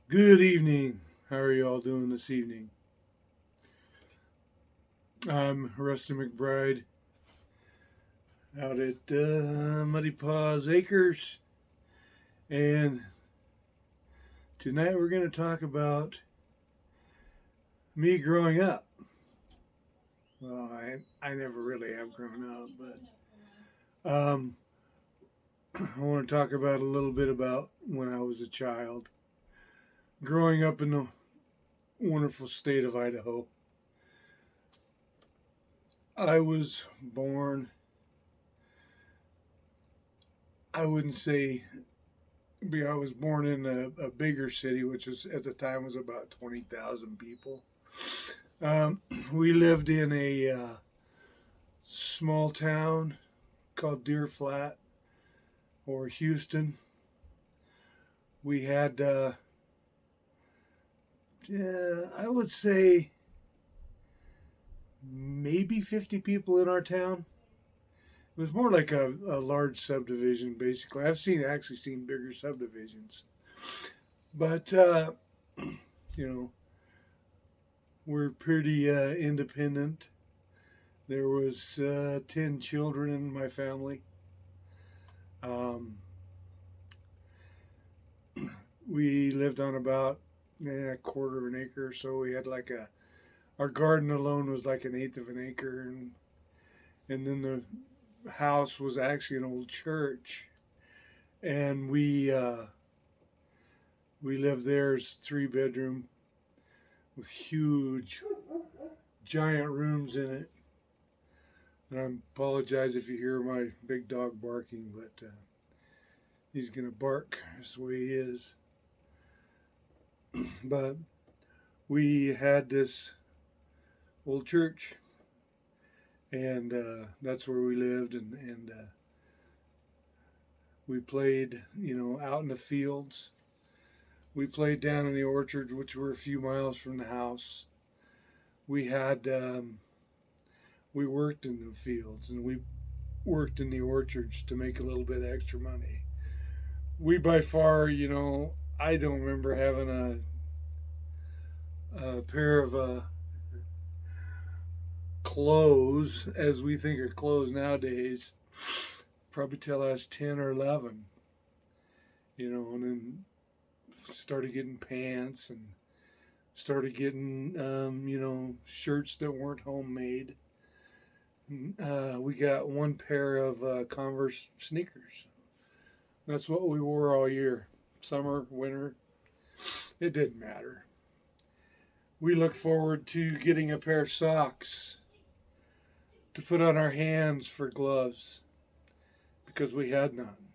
Good evening. How are you all doing this evening? I'm Rusty McBride out at Muddy Paws Acres, and tonight we're going to talk about me growing up. Well, I never really have grown up, but I want to talk about a little bit about when I was a child, growing up in the wonderful state of Idaho. I was born, I wouldn't say I was born in a bigger city, which is at the time was about 20,000 people. Um, we lived in a small town called Deer Flat or Houston. We had, yeah, I would say maybe 50 people in our town. It was more like a large subdivision, basically. I've actually seen bigger subdivisions, but you know, we're pretty independent. There was 10 children in my family. Um, we lived on about a quarter of an acre, so we had our garden alone was like an eighth of an acre, and then the house was actually an old church, and we lived there as 3 bedroom with huge, giant rooms in it. And I apologize if you hear my big dog barking, but he's gonna bark. That's the way he is. But we had this old church, and that's where we lived, and we played, out in the fields. We played down in the orchards, which were a few miles from the house. We had we worked in the fields, and we worked in the orchards to make a little bit extra money. We by far, I don't remember having a pair of clothes as we think of clothes nowadays, probably till I was 10 or 11, and then started getting pants and started getting, shirts that weren't homemade. We got one pair of Converse sneakers. That's what we wore all year, summer, winter. It didn't matter. We looked forward to getting a pair of socks to put on our hands for gloves because we had none.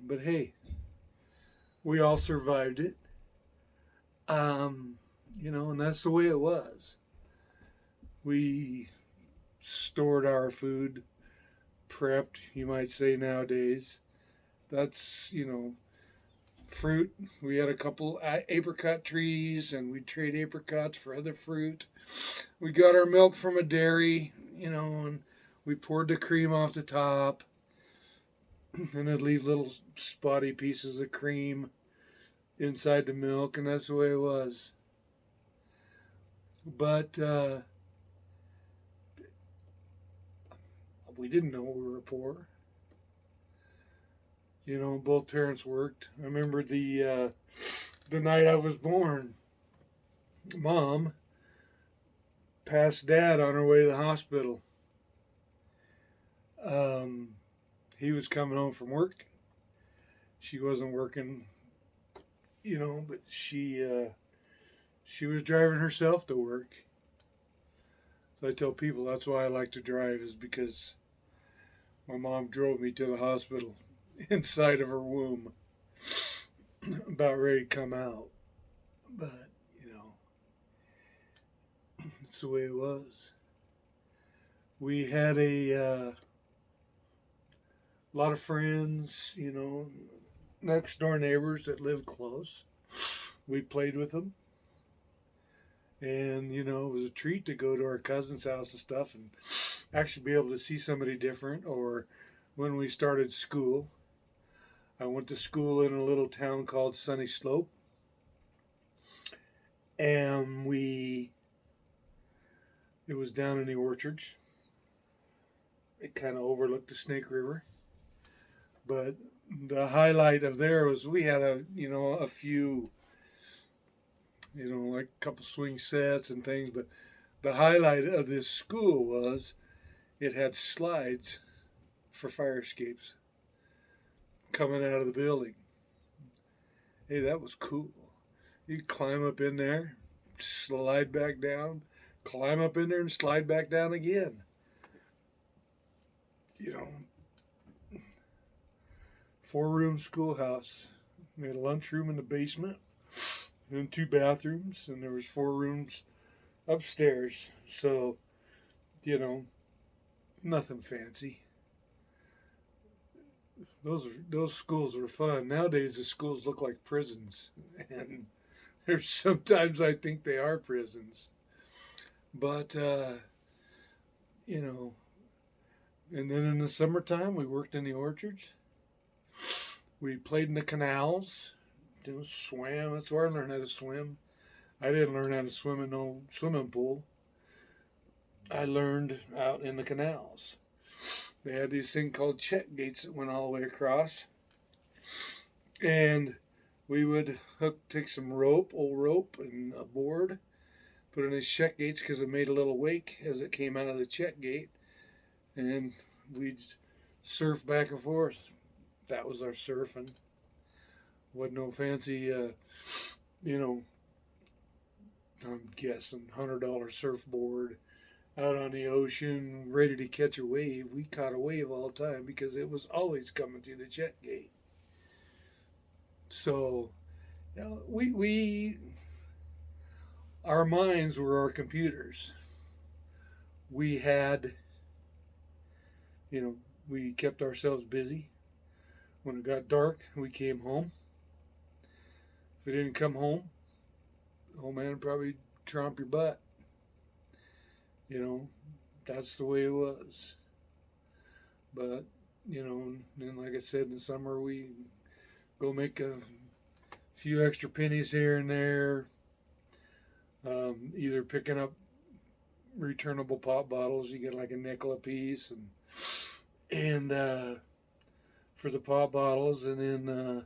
But hey, we all survived it. And that's the way it was. We stored our food, prepped, you might say nowadays. That's, fruit. We had a couple apricot trees, and we'd trade apricots for other fruit. We got our milk from a dairy, and we poured the cream off the top, and it'd leave little spotty pieces of cream inside the milk, and that's the way it was. But we didn't know we were poor. Both parents worked. I remember the night I was born, Mom passed Dad on her way to the hospital. Um, he was coming home from work. She wasn't working, but she was driving herself to work. So I tell people that's why I like to drive, is because my mom drove me to the hospital inside of her womb, about ready to come out. But, it's the way it was. We had a lot of friends, next door neighbors that lived close. We played with them. And, it was a treat to go to our cousin's house and stuff and actually be able to see somebody different. Or when we started school, I went to school in a little town called Sunny Slope, and it was down in the orchards. It kind of overlooked the Snake River, but the highlight of there was we had a few, like a couple swing sets and things, but the highlight of this school was it had slides for fire escapes coming out of the building. Hey, that was cool. You climb up in there, slide back down, climb up in there and slide back down again. 4-room schoolhouse. We had a lunchroom in the basement, and 2 bathrooms, and there was 4 rooms upstairs. So, nothing fancy. Those schools were fun. Nowadays, the schools look like prisons, and there's sometimes I think they are prisons. But and then in the summertime, we worked in the orchards. We played in the canals. Swam. That's where I learned how to swim. I didn't learn how to swim in no swimming pool. I learned out in the canals. They had these things called check gates that went all the way across. And we would take some old rope and a board, put in these check gates because it made a little wake as it came out of the check gate. And we'd surf back and forth. That was our surfing. Wasn't no fancy, I'm guessing $100 surfboard out on the ocean, ready to catch a wave. We caught a wave all the time because it was always coming through the check gate. So, our minds were our computers. We had, we kept ourselves busy. When it got dark, we came home. If we didn't come home, old man would probably tromp your butt. That's the way it was. But, and like I said, in the summer, we go make a few extra pennies here and there, either picking up returnable pop bottles. You get like a nickel a piece, and for the pop bottles, and then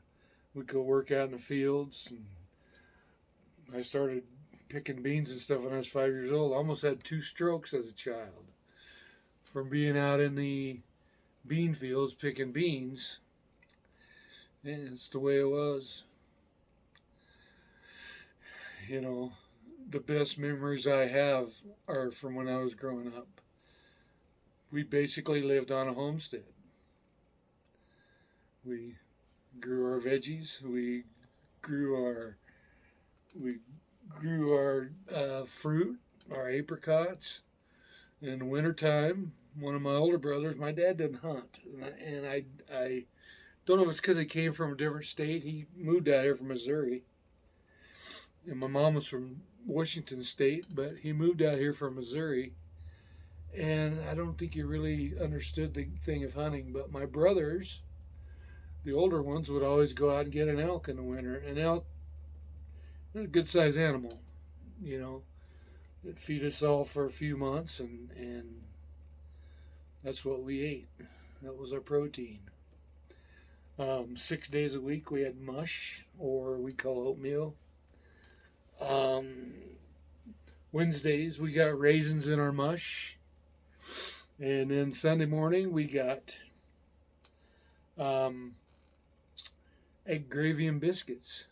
we'd go work out in the fields. And I started picking beans and stuff when I was 5 years old. I almost had 2 strokes as a child from being out in the bean fields picking beans. And it's the way it was. The best memories I have are from when I was growing up. We basically lived on a homestead. We grew our veggies. We grew our fruit, our apricots. In the wintertime, one of my older brothers, my dad didn't hunt. And I don't know if it's because he came from a different state. He moved out here from Missouri. And my mom was from Washington State, but he moved out here from Missouri. And I don't think he really understood the thing of hunting. But my brothers, the older ones, would always go out and get an elk in the winter. An elk was a good-sized animal, It'd feed us all for a few months, and that's what we ate. That was our protein. 6 days a week we had mush, or we call oatmeal. Wednesdays we got raisins in our mush. And then Sunday morning we got egg gravy and biscuits.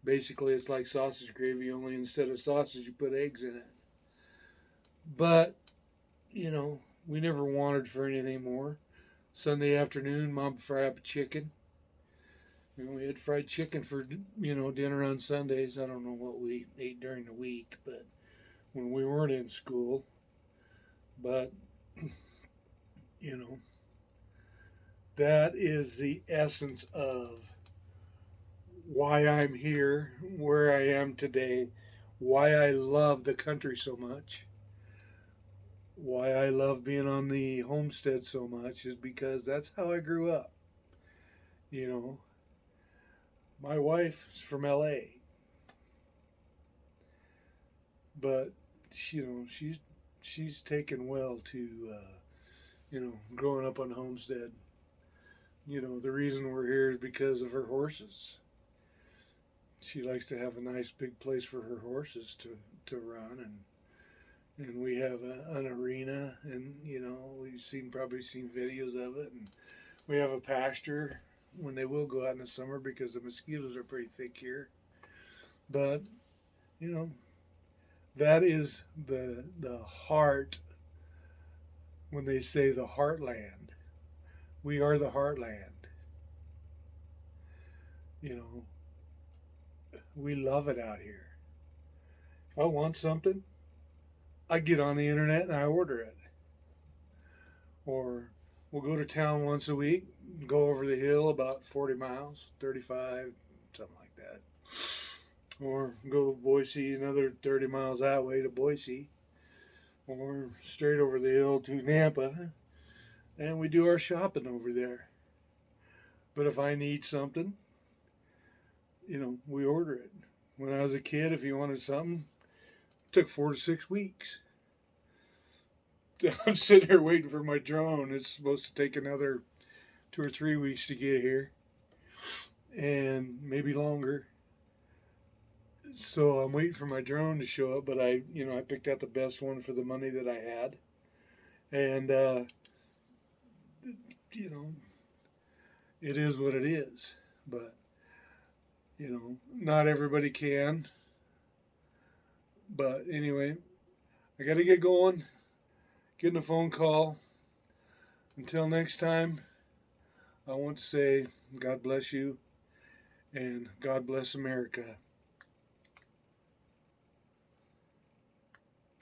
Basically, it's like sausage gravy, only instead of sausage, you put eggs in it. But, we never wanted for anything more. Sunday afternoon, Mom would fry up a chicken. We had fried chicken for, dinner on Sundays. I don't know what we ate during the week, but when we weren't in school. But, that is the essence of why I'm here, where I am today, why I love the country so much, why I love being on the homestead so much is because that's how I grew up. My wife is from LA, but she's taken well to growing up on Homestead. The reason we're here is because of her horses. She likes to have a nice big place for her horses to run, and we have an arena, and we've probably seen videos of it, and we have a pasture when they will go out in the summer because the mosquitoes are pretty thick here. But you know that is the heart when they say the heartland. We are the heartland. You know, we love it out here. If I want something, I get on the internet and I order it. Or we'll go to town once a week, go over the hill about 40 miles, 35, something like that. Or go to Boise, another 30 miles that way to Boise. Or straight over the hill to Nampa. And we do our shopping over there. But if I need something, we order it. When I was a kid, if you wanted something, it took 4 to 6 weeks. I'm sitting here waiting for my drone. It's supposed to take another 2 or 3 weeks to get here, and maybe longer. So I'm waiting for my drone to show up, but I picked out the best one for the money that I had, and it is what it is. But not everybody can. But anyway, I got to get going. Getting a phone call. Until next time, I want to say God bless you and God bless America.